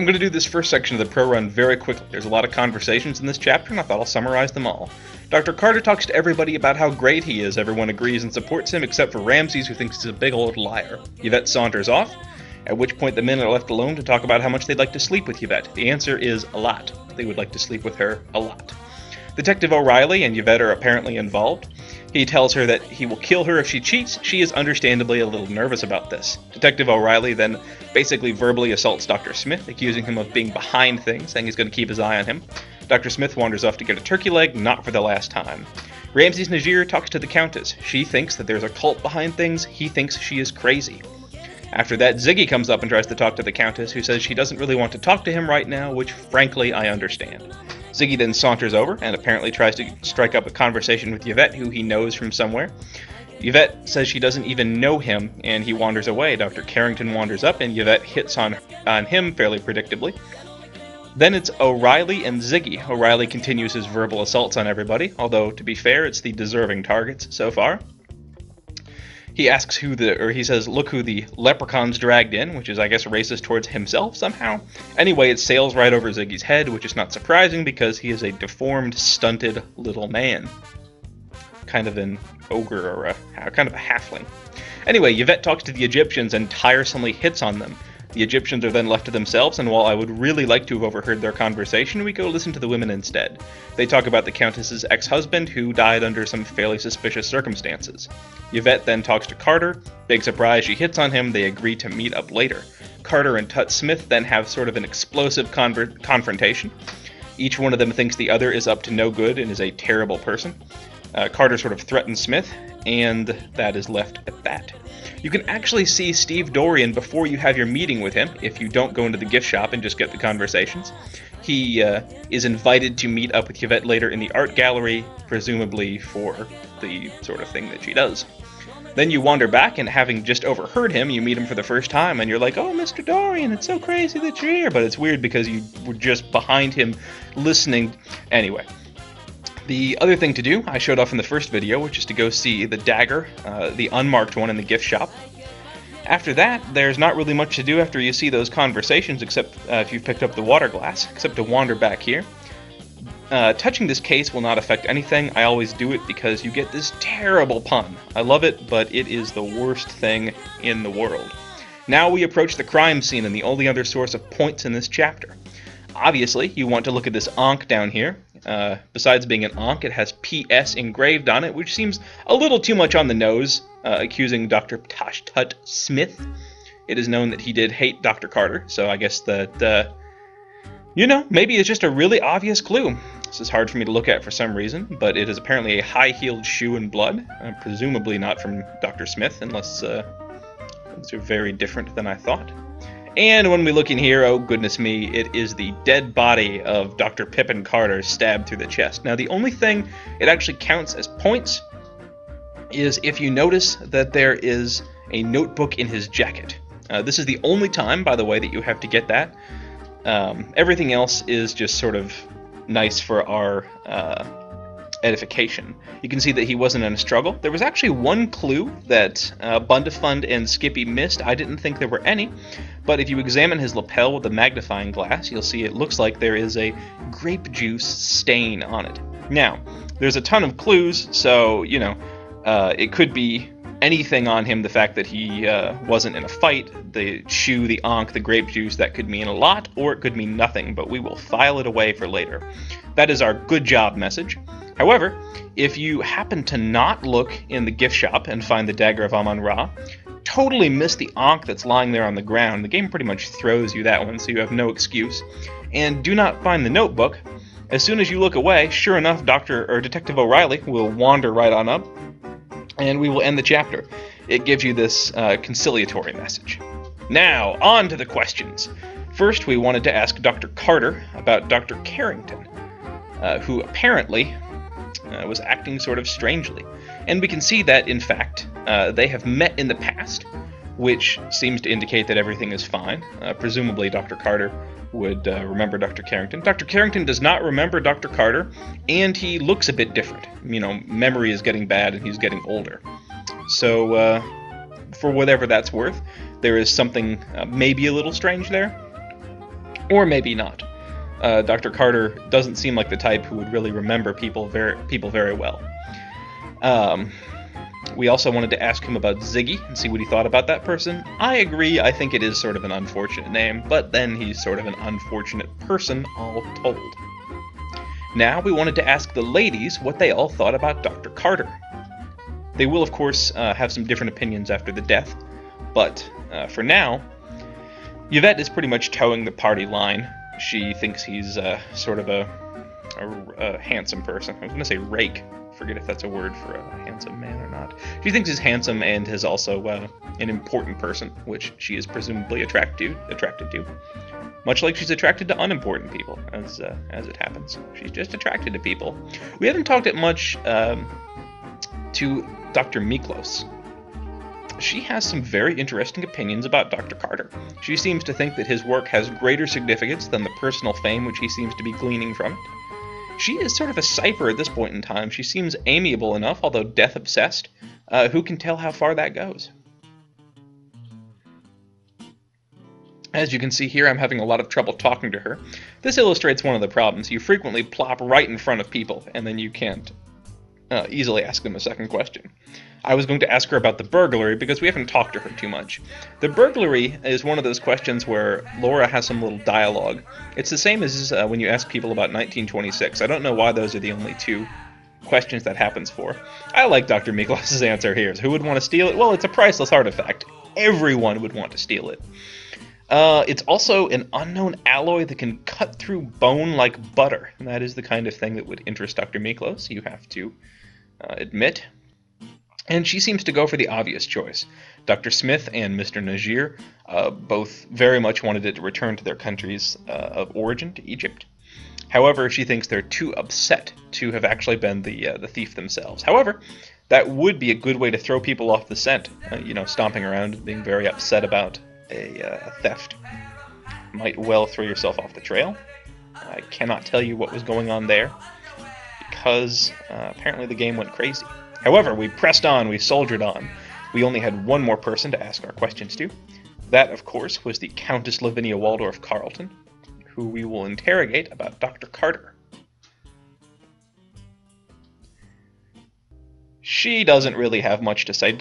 I'm going to do this first section of the pro run very quickly. There's a lot of conversations in this chapter, and I thought I'll summarize them all. Dr. Carter talks to everybody about how great he is. Everyone agrees and supports him, except for Ramses, who thinks he's a big old liar. Yvette saunters off, at which point the men are left alone to talk about how much they'd like to sleep with Yvette. The answer is a lot. They would like to sleep with her a lot. Detective O'Reilly and Yvette are apparently involved. He tells her that he will kill her if she cheats. She is understandably a little nervous about this. Detective O'Reilly then basically verbally assaults Dr. Smith, accusing him of being behind things, saying he's going to keep his eye on him. Dr. Smith wanders off to get a turkey leg, not for the last time. Ramses Najir talks to the Countess. She thinks that there's a cult behind things. He thinks she is crazy. After that, Ziggy comes up and tries to talk to the Countess, who says she doesn't really want to talk to him right now, which frankly I understand. Ziggy then saunters over and apparently tries to strike up a conversation with Yvette, who he knows from somewhere. Yvette says she doesn't even know him, and he wanders away. Dr. Carrington wanders up, and Yvette hits on him fairly predictably. Then it's O'Reilly and Ziggy. O'Reilly continues his verbal assaults on everybody, although, to be fair, it's the deserving targets so far. He asks he says, look who the leprechaun's dragged in, which is, I guess, racist towards himself somehow. Anyway, it sails right over Ziggy's head, which is not surprising because he is a deformed, stunted little man. Kind of an ogre or kind of a halfling. Anyway, Yvette talks to the Egyptians and tiresomely hits on them. The Egyptians are then left to themselves, and while I would really like to have overheard their conversation, we go listen to the women instead. They talk about the Countess's ex-husband, who died under some fairly suspicious circumstances. Yvette then talks to Carter. Big surprise, she hits on him. They agree to meet up later. Carter and Tut Smith then have sort of an explosive confrontation. Each one of them thinks the other is up to no good and is a terrible person. Carter sort of threatens Smith, and that is left at that. You can actually see Steve Dorian before you have your meeting with him, if you don't go into the gift shop and just get the conversations. He is invited to meet up with Yvette later in the art gallery, presumably for the sort of thing that she does. Then you wander back, and having just overheard him, you meet him for the first time, and you're like, oh, Mr. Dorian, it's so crazy that you're here. But it's weird because you were just behind him listening. Anyway. The other thing to do, I showed off in the first video, which is to go see the Dagger, the unmarked one in the gift shop. After that, there's not really much to do after you see those conversations, except if you've picked up the water glass, except to wander back here. Touching this case will not affect anything. I always do it because you get this terrible pun. I love it, but it is the worst thing in the world. Now we approach the crime scene and the only other source of points in this chapter. Obviously, you want to look at this Ankh down here. Besides being an Ankh, it has PS engraved on it, which seems a little too much on the nose, accusing Dr. Tut Smith. It is known that he did hate Dr. Carter, so I guess that, maybe it's just a really obvious clue. This is hard for me to look at for some reason, but it is apparently a high-heeled shoe in blood, presumably not from Dr. Smith, unless things are very different than I thought. And when we look in here, oh goodness me, it is the dead body of Dr. Pippin Carter stabbed through the chest. Now the only thing it actually counts as points is if you notice that there is a notebook in his jacket. This is the only time, by the way, that you have to get that. Everything else is just sort of nice for our edification. You can see that he wasn't in a struggle. There was actually one clue that Bundefund and Skippy missed. I didn't think there were any, but if you examine his lapel with a magnifying glass, you'll see it looks like there is a grape juice stain on it. Now, there's a ton of clues, so, it could be anything on him. The fact that he wasn't in a fight, the shoe, the Ankh, the grape juice, that could mean a lot, or it could mean nothing, but we will file it away for later. That is our good job message. However, if you happen to not look in the gift shop and find the Dagger of Amon-Ra, totally miss the Ankh that's lying there on the ground, the game pretty much throws you that one, so you have no excuse, and do not find the notebook, as soon as you look away, sure enough, Detective O'Reilly will wander right on up, and we will end the chapter. It gives you this conciliatory message. Now, on to the questions. First, we wanted to ask Dr. Carter about Dr. Carrington, who apparently was acting sort of strangely. And we can see that, in fact, they have met in the past, which seems to indicate that everything is fine. Presumably Dr. Carter would remember Dr. Carrington. Dr. Carrington does not remember Dr. Carter, and he looks a bit different. Memory is getting bad and he's getting older. So, for whatever that's worth, there is something maybe a little strange there. Or maybe not. Dr. Carter doesn't seem like the type who would really remember people very well. We also wanted to ask him about Ziggy and see what he thought about that person. I agree, I think it is sort of an unfortunate name, but then he's sort of an unfortunate person all told. Now we wanted to ask the ladies what they all thought about Dr. Carter. They will, of course, have some different opinions after the death, but for now, Yvette is pretty much towing the party line. She thinks he's sort of a handsome person. I was going to say rake. Forget if that's a word for a handsome man or not. She thinks he's handsome and is also an important person, which she is presumably attracted to. Much like she's attracted to unimportant people, as it happens. She's just attracted to people. We haven't talked it much to Dr. Miklos. She has some very interesting opinions about Dr. Carter. She seems to think that his work has greater significance than the personal fame which he seems to be gleaning from it. She is sort of a cipher at this point in time. She seems amiable enough, although death-obsessed. Who can tell how far that goes? As you can see here, I'm having a lot of trouble talking to her. This illustrates one of the problems. You frequently plop right in front of people, and then you can't easily ask them a second question. I was going to ask her about the burglary because we haven't talked to her too much. The burglary is one of those questions where Laura has some little dialogue. It's the same as when you ask people about 1926. I don't know why those are the only two questions that happens for. I like Dr. Miklos' answer here. Who would want to steal it? Well, it's a priceless artifact. Everyone would want to steal it. It's also an unknown alloy that can cut through bone like butter. And that is the kind of thing that would interest Dr. Miklos, you have to admit. And she seems to go for the obvious choice. Dr. Smith and Mr. Najir both very much wanted it to return to their countries of origin, to Egypt. However, she thinks they're too upset to have actually been the thief themselves. However, that would be a good way to throw people off the scent. Stomping around and being very upset about a theft might well throw yourself off the trail. I cannot tell you what was going on there, because apparently the game went crazy. However, we pressed on, we soldiered on. We only had one more person to ask our questions to. That, of course, was the Countess Lavinia Waldorf Carleton, who we will interrogate about Dr. Carter. She doesn't really have much to say.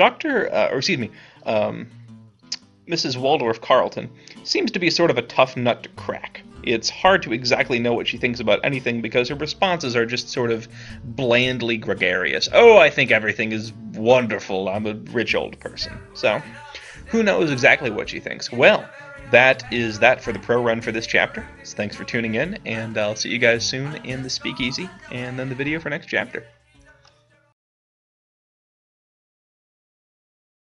Mrs. Waldorf Carleton seems to be sort of a tough nut to crack. It's hard to exactly know what she thinks about anything because her responses are just sort of blandly gregarious. Oh, I think everything is wonderful. I'm a rich old person. So, who knows exactly what she thinks? Well, that is that for the pro run for this chapter. So thanks for tuning in, and I'll see you guys soon in the speakeasy and then the video for next chapter.